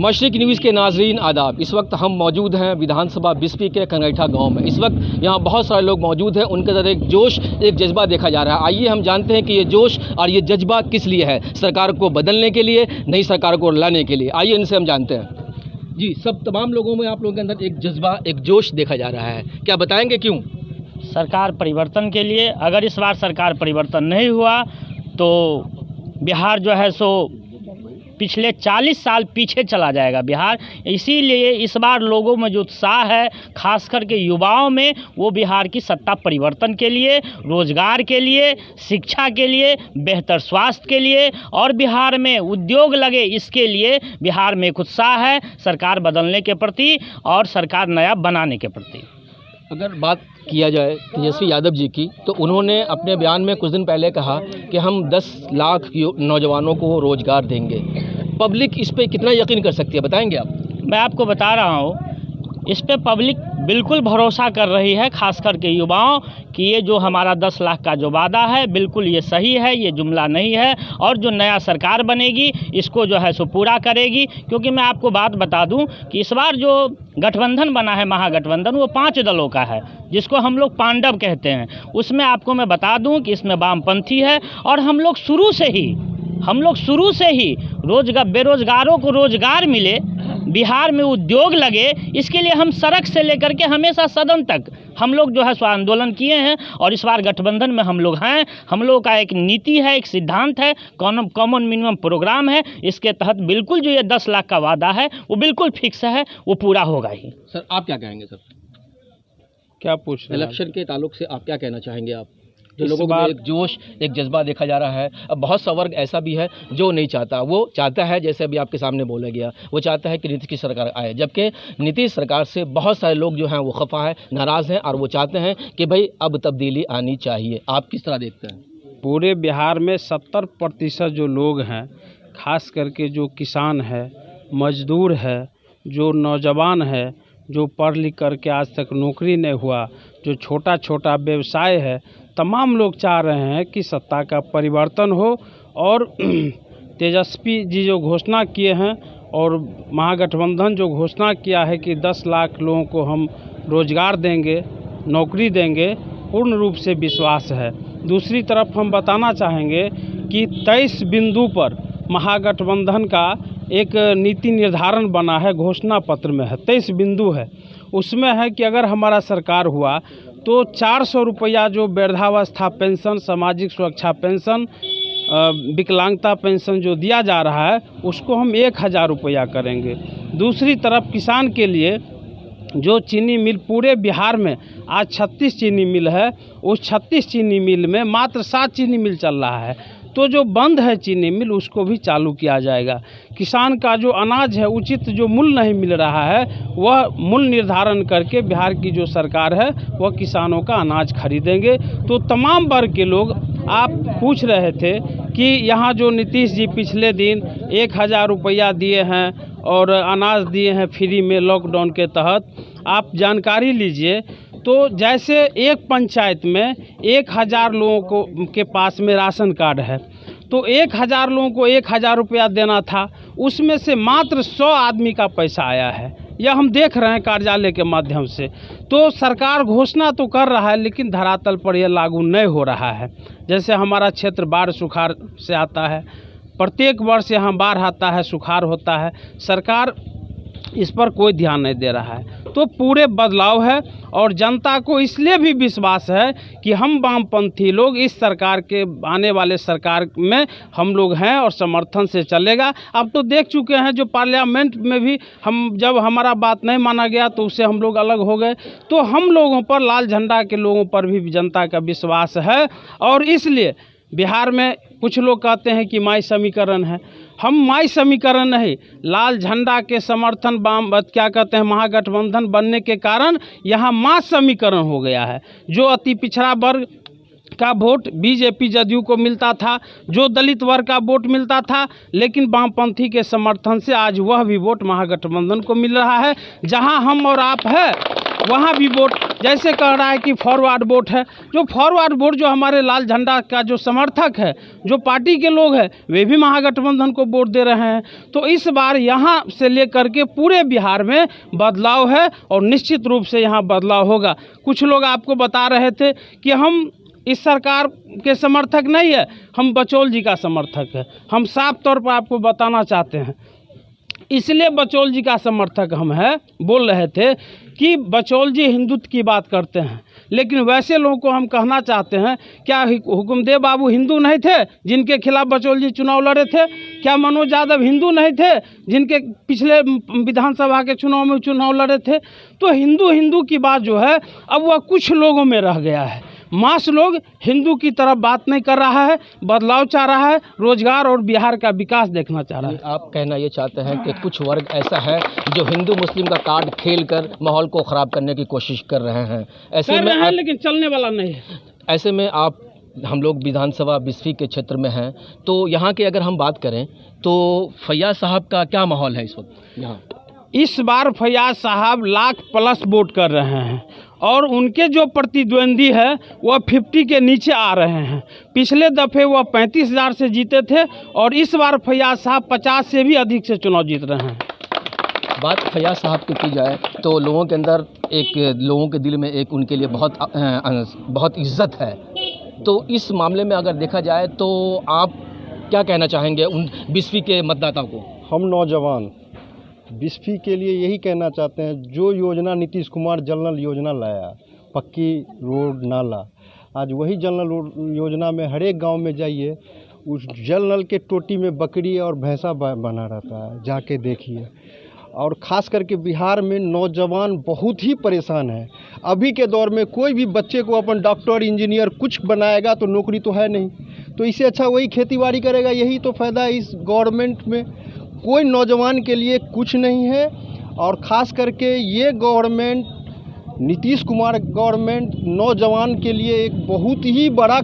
मशरिक news के नाजरीन आदाब। इस वक्त हम मौजूद हैं विधानसभा बिस्फी के कनैठा गांव में। इस वक्त यहाँ बहुत सारे लोग मौजूद हैं, उनके अंदर एक जोश, एक जज्बा देखा जा रहा है। आइए हम जानते हैं कि ये जोश और ये जज्बा किस लिए है, सरकार को बदलने के लिए, नई सरकार को लाने के लिए। आइए इनसे हम जानते हैं। जी, सब तमाम लोगों में आप लोगों के अंदर एक जज्बा, एक जोश देखा जा रहा है, क्या बताएंगे क्यों? सरकार परिवर्तन के लिए। अगर इस बार सरकार परिवर्तन नहीं हुआ तो बिहार जो है सो पिछले 40 साल पीछे चला जाएगा बिहार। इसीलिए इस बार लोगों में जो उत्साह है, खास करके युवाओं में, वो बिहार की सत्ता परिवर्तन के लिए, रोजगार के लिए, शिक्षा के लिए, बेहतर स्वास्थ्य के लिए और बिहार में उद्योग लगे, इसके लिए बिहार में एक उत्साह है सरकार बदलने के प्रति और सरकार नया बनाने के प्रति। अगर बात किया जाए तेजस्वी यादव जी की, तो उन्होंने अपने बयान में कुछ दिन पहले कहा कि हम 10 लाख नौजवानों को रोज़गार देंगे। पब्लिक इस पे कितना यकीन कर सकती है, बताएंगे आप? मैं आपको बता रहा हूँ, इस पे पब्लिक बिल्कुल भरोसा कर रही है, खास करके युवाओं, कि ये जो हमारा 10 लाख का जो वादा है बिल्कुल ये सही है, ये जुमला नहीं है और जो नया सरकार बनेगी इसको जो है सो पूरा करेगी। क्योंकि मैं आपको बात बता दूं कि इस बार जो गठबंधन बना है, महागठबंधन, वो 5 दलों का है, जिसको हम लोग पांडव कहते हैं। उसमें आपको मैं बता दूं कि इसमें वामपंथी है और हम लोग शुरू से ही बेरोजगारों को रोजगार मिले, बिहार में उद्योग लगे, इसके लिए हम सड़क से लेकर के हमेशा सदन तक हम लोग जो है सो आंदोलन किए हैं। और इस बार गठबंधन में हम लोग हैं, हम लोग का एक नीति है, एक सिद्धांत है, कॉमन मिनिमम प्रोग्राम है। इसके तहत बिल्कुल जो ये 10 लाख का वादा है वो बिल्कुल फिक्स है, वो पूरा होगा ही। सर आप क्या कहेंगे? सर क्या पूछ रहे हैं? इलेक्शन के ताल्लुक से आप क्या कहना चाहेंगे? आप जो लोगों में एक जोश, एक जज्बा देखा जा रहा है, अब बहुत सा वर्ग ऐसा भी है जो नहीं चाहता, वो चाहता है, जैसे अभी आपके सामने बोला गया, वो चाहता है कि नीतीश की सरकार आए, जबकि नीतीश सरकार से बहुत सारे लोग जो हैं वो खफा है, नाराज़ हैं और वो चाहते हैं कि भाई अब तब्दीली आनी चाहिए। आप किस तरह देखते हैं? पूरे बिहार में 70% जो लोग हैं, खास करके जो किसान है, मजदूर है, जो नौजवान है, जो पढ़ लिख करके आज तक नौकरी नहीं हुआ, जो छोटा छोटा व्यवसाय है, तमाम लोग चाह रहे हैं कि सत्ता का परिवर्तन हो। और तेजस्वी जी जो घोषणा किए हैं और महागठबंधन जो घोषणा किया है कि 10 लाख लोगों को हम रोजगार देंगे, नौकरी देंगे, पूर्ण रूप से विश्वास है। दूसरी तरफ हम बताना चाहेंगे कि 23 बिंदु पर महागठबंधन का एक नीति निर्धारण बना है, घोषणा पत्र में है, 23 बिंदु है। उसमें है कि अगर हमारा सरकार हुआ तो 400 रुपया जो वृद्धावस्था पेंशन, सामाजिक सुरक्षा पेंशन, विकलांगता पेंशन जो दिया जा रहा है, उसको हम 1000 रुपया करेंगे। दूसरी तरफ किसान के लिए जो चीनी मिल पूरे बिहार में आज 36 चीनी मिल है, उस 36 चीनी मिल में मात्र 7 चीनी मिल चल रहा है, तो जो बंद है चीनी मिल उसको भी चालू किया जाएगा। किसान का जो अनाज है, उचित जो मूल्य नहीं मिल रहा है, वह मूल्य निर्धारण करके बिहार की जो सरकार है वह किसानों का अनाज खरीदेंगे। तो तमाम वर्ग के लोग, आप पूछ रहे थे कि यहाँ जो नीतीश जी पिछले दिन 1000 रुपया दिए हैं और अनाज दिए हैं फ्री में लॉकडाउन के तहत, आप जानकारी लीजिए। तो जैसे एक पंचायत में 1000 लोगों को के पास में राशन कार्ड है, तो 1000 लोगों को 1000 रुपया देना था, उसमें से मात्र 100 आदमी का पैसा आया है। यह हम देख रहे हैं कार्यालय के माध्यम से। तो सरकार घोषणा तो कर रहा है, लेकिन धरातल पर यह लागू नहीं हो रहा है। जैसे हमारा क्षेत्र बाढ़ सुखाड़ से आता है, प्रत्येक वर्ष यहाँ बाढ़ आता है, सुखाड़ होता है, सरकार इस पर कोई ध्यान नहीं दे रहा है। तो पूरे बदलाव है और जनता को इसलिए भी विश्वास है कि हम वामपंथी लोग इस सरकार के आने वाले सरकार में हम लोग हैं और समर्थन से चलेगा। अब तो देख चुके हैं, जो पार्लियामेंट में भी हम जब हमारा बात नहीं माना गया तो उससे हम लोग अलग हो गए। तो हम लोगों पर, लाल झंडा के लोगों पर भी जनता का विश्वास है। और इसलिए बिहार में कुछ लोग कहते हैं कि माई समीकरण है, हम माई समीकरण नहीं, लाल झंडा के समर्थन, क्या कहते हैं, महागठबंधन बनने के कारण यहाँ मास समीकरण हो गया है। जो अति पिछड़ा वर्ग का वोट बीजेपी जदयू को मिलता था, जो दलित वर्ग का वोट मिलता था, लेकिन वामपंथी के समर्थन से आज वह भी वोट महागठबंधन को मिल रहा है। जहां हम और आप है वहाँ भी वोट जैसे कह रहा है कि फॉरवर्ड वोट है, जो फॉरवर्ड वोट जो हमारे लाल झंडा का जो समर्थक है, जो पार्टी के लोग हैं, वे भी महागठबंधन को वोट दे रहे हैं। तो इस बार यहाँ से लेकर के पूरे बिहार में बदलाव है और निश्चित रूप से यहाँ बदलाव होगा। कुछ लोग आपको बता रहे थे कि हम इस सरकार के समर्थक नहीं है, हम बचौल जी का समर्थक है। हम साफ तौर पर आपको बताना चाहते हैं, इसलिए बचौल जी का समर्थक हम हैं। बोल रहे थे कि बचौल जी हिंदुत्व की बात करते हैं, लेकिन वैसे लोगों को हम कहना चाहते हैं, क्या हुकुमदेव बाबू हिंदू नहीं थे जिनके खिलाफ बचौल जी चुनाव लड़े थे? क्या मनोज यादव हिंदू नहीं थे जिनके पिछले विधानसभा के चुनाव में चुनाव लड़े थे? तो हिंदू की बात जो है अब वह कुछ लोगों में रह गया है। मास लोग हिंदू की तरफ बात नहीं कर रहा है, बदलाव चाह रहा है, रोजगार और बिहार का विकास देखना चाह रहा है। आप कहना ये चाहते हैं कि कुछ वर्ग ऐसा है जो हिंदू मुस्लिम का कार्ड खेल कर माहौल को ख़राब करने की कोशिश कर रहे हैं, ऐसे में आप, लेकिन चलने वाला नहीं है। ऐसे में आप, हम लोग विधानसभा बिस्फी के क्षेत्र में हैं, तो यहाँ की अगर हम बात करें तो फैयाज साहब का क्या माहौल है इस वक्त यहाँ? इस बार फैयाज साहब लाख प्लस वोट कर रहे हैं और उनके जो प्रतिद्वंदी है वह 50 के नीचे आ रहे हैं। पिछले दफ़े वह 35,000 से जीते थे और इस बार फैयाज साहब 50 से भी अधिक से चुनाव जीत रहे हैं। बात फैयाज साहब की जाए तो लोगों के अंदर लोगों के दिल में एक उनके लिए बहुत इज्जत है। तो इस मामले में अगर देखा जाए तो आप क्या कहना चाहेंगे उन बिस्फी के मतदाता को? हम नौजवान बिस्फी के लिए यही कहना चाहते हैं, जो योजना नीतीश कुमार जल नल योजना लाया, पक्की रोड नाला, आज वही जल नल योजना में हर एक गांव में जाइए, उस जल नल के टोटी में बकरी और भैंसा बना रहता है, जाके देखिए। और ख़ास करके बिहार में नौजवान बहुत ही परेशान है। अभी के दौर में कोई भी बच्चे को अपन डॉक्टर इंजीनियर कुछ बनाएगा तो नौकरी तो है नहीं, तो इससे अच्छा वही खेतीबाड़ी करेगा। यही तो फ़ायदा है इस गवर्नमेंट में, कोई नौजवान के लिए कुछ नहीं है। और ख़ास करके ये गवर्नमेंट, नीतीश कुमार गवर्नमेंट, नौजवान के लिए एक बहुत ही बड़ा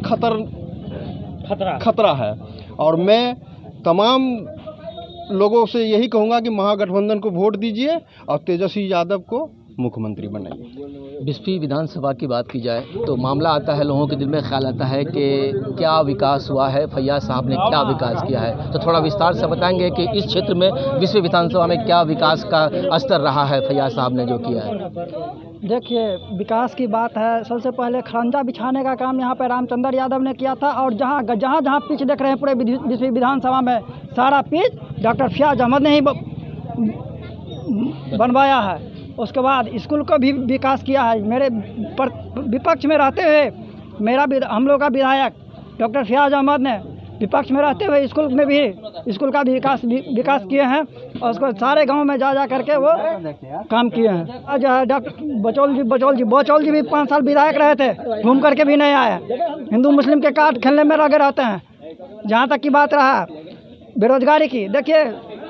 खतरा है। और मैं तमाम लोगों से यही कहूँगा कि महागठबंधन को वोट दीजिए और तेजस्वी यादव को मुख्यमंत्री बनाइए। बिस्फी विधानसभा की बात की जाए तो मामला आता है, लोगों के दिल में ख्याल आता है कि क्या विकास हुआ है, फैयाज साहब ने क्या विकास किया है। तो थोड़ा विस्तार से बताएंगे कि इस क्षेत्र में बिस्फी विधानसभा में क्या विकास का स्तर रहा है फैयाज साहब ने जो किया है। देखिए, विकास की बात है, सबसे पहले खरंजा बिछाने का काम यहाँ पे रामचंद्र यादव ने किया था। और जहाँ पिच देख रहे हैं पूरे बिस्फी विधानसभा में, सारा पिच डॉक्टर फैयाज अहमद ने ही बनवाया है। उसके बाद स्कूल को भी विकास किया है। मेरे विपक्ष में रहते हुए हम लोग का विधायक डॉक्टर फैयाज अहमद ने विपक्ष में रहते हुए स्कूल में भी स्कूल का भी विकास किए हैं और उसको सारे गांव में जा करके वो काम किए हैं। आज डॉक्टर बचौल जी भी 5 साल विधायक रहे थे, घूम करके भी नहीं आए। हिंदू मुस्लिम के कार्ड खेलने में लगे रहते हैं। जहाँ तक की बात रहा बेरोजगारी की, देखिए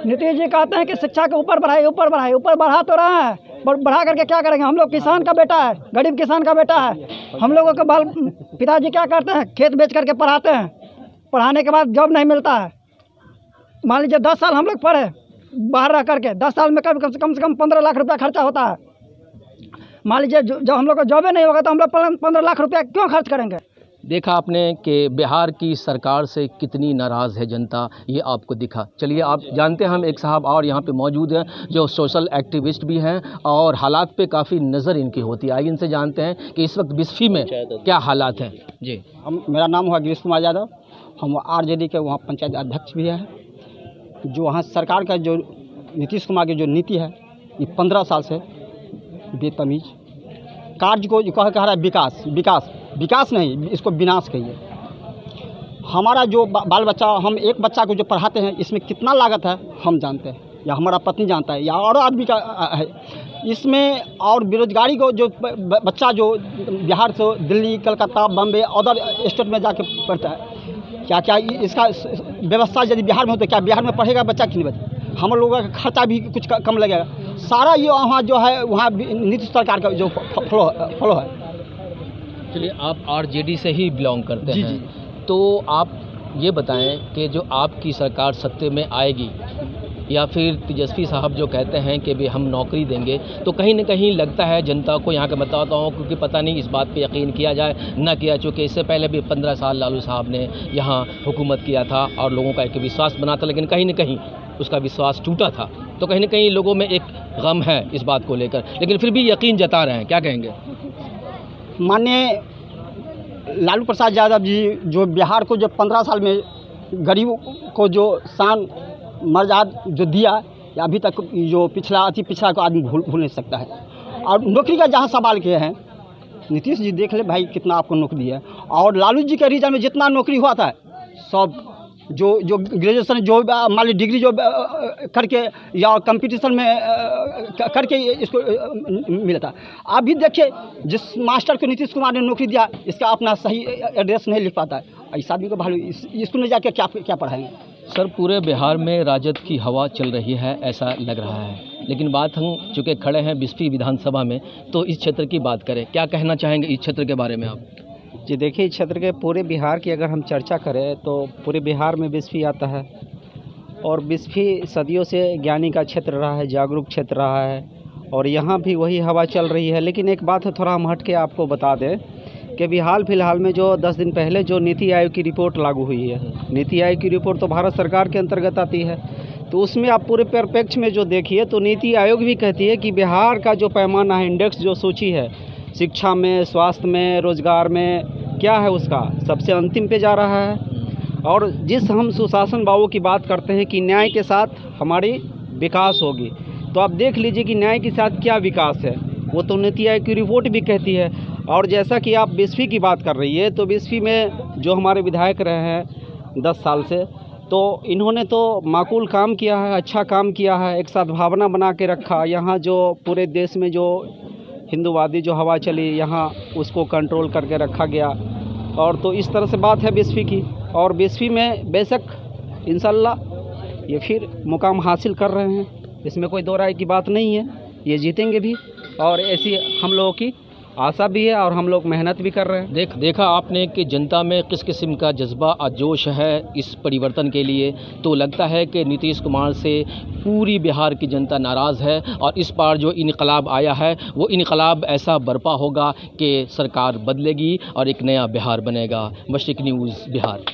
नीतीश जी कहते हैं कि शिक्षा के ऊपर बढ़ा तो रहा है, बढ़ा करके क्या करेंगे? हम लोग किसान का बेटा है, गरीब किसान का बेटा है। हम लोगों के पिताजी क्या करते हैं? खेत बेच करके पढ़ाते हैं। पढ़ाने के बाद जॉब नहीं मिलता है। मान लीजिए 10 साल हम लोग पढ़े बाहर रह करके, 10 साल में कम से कम 15 लाख रुपया खर्चा होता है। मान लीजिए जब हम लोग को जॉब नहीं होगा तो हम लोग 15 लाख रुपया क्यों खर्च करेंगे? देखा आपने कि बिहार की सरकार से कितनी नाराज़ है जनता, ये आपको दिखा। चलिए, आप जानते हैं हम एक साहब और यहाँ पे मौजूद हैं जो सोशल एक्टिविस्ट भी हैं और हालात पे काफ़ी नज़र इनकी होती है। आइए इनसे जानते हैं कि इस वक्त बिस्फी में क्या हालात हैं। जी, मेरा नाम हुआ गिरीश कुमार यादव, हम आरजेडी के वहाँ पंचायत अध्यक्ष भी हैं। जो वहाँ सरकार का जो नीतीश कुमार की जो नीति है, ये 15 साल से बेतमीज कार्य को कह रहा है विकास नहीं, इसको विनाश कहिए। हमारा जो बाल बच्चा, हम एक बच्चा को जो पढ़ाते हैं, इसमें कितना लागत है हम जानते हैं, या हमारा पत्नी जानता है, या और आदमी का है इसमें। और बेरोजगारी को जो बच्चा जो बिहार से दिल्ली, कलकत्ता, बम्बे, अदर स्टेट में जाके पढ़ता है, क्या इसका व्यवस्था यदि बिहार में हो तो क्या बिहार में पढ़ेगा बच्चा कि नहीं बच्चा? हम लोगों का खर्चा भी कुछ कम लगेगा। सारा ये वहाँ जो है वहाँ नीतीश सरकार का जो फ्लो है। चलिए, आप आरजेडी से ही बिलोंग करते हैं। जी। तो आप ये बताएं कि जो आपकी सरकार सत्ते में आएगी या फिर तेजस्वी साहब जो कहते हैं कि भी हम नौकरी देंगे, तो कहीं न कहीं लगता है जनता को, यहाँ के मतदाताओं को, कि पता नहीं इस बात पे यकीन किया जाए ना किया, चूँकि इससे पहले भी 15 साल लालू साहब ने यहाँ हुकूमत किया था और लोगों का एक विश्वास बना था, लेकिन कहीं न कहीं उसका विश्वास टूटा था। तो कहीं न कहीं लोगों में एक गम है इस बात को लेकर, लेकिन फिर भी यकीन जता रहे हैं। क्या कहेंगे? माननीय लालू प्रसाद यादव जी जो बिहार को जो 15 साल में गरीबों को जो शान मर्यादा जो दिया, या अभी तक जो अति पिछड़ा को आदमी भूल नहीं सकता है। और नौकरी का जहाँ सवाल किए हैं, नीतीश जी देख ले भाई कितना आपको नौकरी दिया, और लालू जी के रीजन में जितना नौकरी हुआ था सब जो ग्रेजुएशन जो मान ली डिग्री जो करके या कंपटीशन में करके इसको मिला था। आप भी देखिए जिस मास्टर को नीतीश कुमार ने नौकरी दिया, इसका अपना सही एड्रेस नहीं लिख पाता है, इस आदमी को भालू स्कूल में जाके क्या पढ़ाएंगे? सर, पूरे बिहार में राजद की हवा चल रही है ऐसा लग रहा है, लेकिन बात हम चूँकि खड़े हैं बिस्फी विधानसभा में, तो इस क्षेत्र की बात करें, क्या कहना चाहेंगे इस क्षेत्र के बारे में आप? जी देखिए, इस क्षेत्र के पूरे बिहार की अगर हम चर्चा करें तो पूरे बिहार में बिस्फी आता है, और बिस्फी सदियों से ज्ञानी का क्षेत्र रहा है, जागरूक क्षेत्र रहा है, और यहाँ भी वही हवा चल रही है। लेकिन एक बात है, थोड़ा हम हट के आपको बता दें कि भी हाल फिलहाल में जो 10 दिन पहले जो नीति आयोग की रिपोर्ट लागू हुई है, नीति आयोग की रिपोर्ट तो भारत सरकार के अंतर्गत आती है, तो उसमें आप पूरे परिप्रेक्ष्य में जो देखिए तो नीति आयोग भी कहती है कि बिहार का जो पैमाना है, इंडेक्स जो सूची है, शिक्षा में, स्वास्थ्य में, रोजगार में क्या है, उसका सबसे अंतिम पे जा रहा है। और जिस हम सुशासन बाबू की बात करते हैं कि न्याय के साथ हमारी विकास होगी, तो आप देख लीजिए कि न्याय के साथ क्या विकास है, वो तो नीति आयोग की रिपोर्ट भी कहती है। और जैसा कि आप बिस्फी की बात कर रही है, तो बिस्फी में जो हमारे विधायक रहे हैं 10 साल से, तो इन्होंने तो माकूल काम किया है, अच्छा काम किया है, एक सद्भावना बना के रखा। यहाँ जो पूरे देश में जो हिंदूवादी जो हवा चली, यहाँ उसको कंट्रोल करके रखा गया। और तो इस तरह से बात है बिस्फी की, और बिस्फी में बेशक इंशाल्लाह ये फिर मुकाम हासिल कर रहे हैं, इसमें कोई दो राय की बात नहीं है, ये जीतेंगे भी, और ऐसी हम लोगों की आशा भी है, और हम लोग मेहनत भी कर रहे हैं। देखा आपने कि जनता में किस किस्म का जज्बा और जोश है इस परिवर्तन के लिए, तो लगता है कि नीतीश कुमार से पूरी बिहार की जनता नाराज़ है, और इस बार जो इनकलाब आया है वो इनकलाब ऐसा बर्पा होगा कि सरकार बदलेगी और एक नया बिहार बनेगा। मशरिक न्यूज़, बिहार।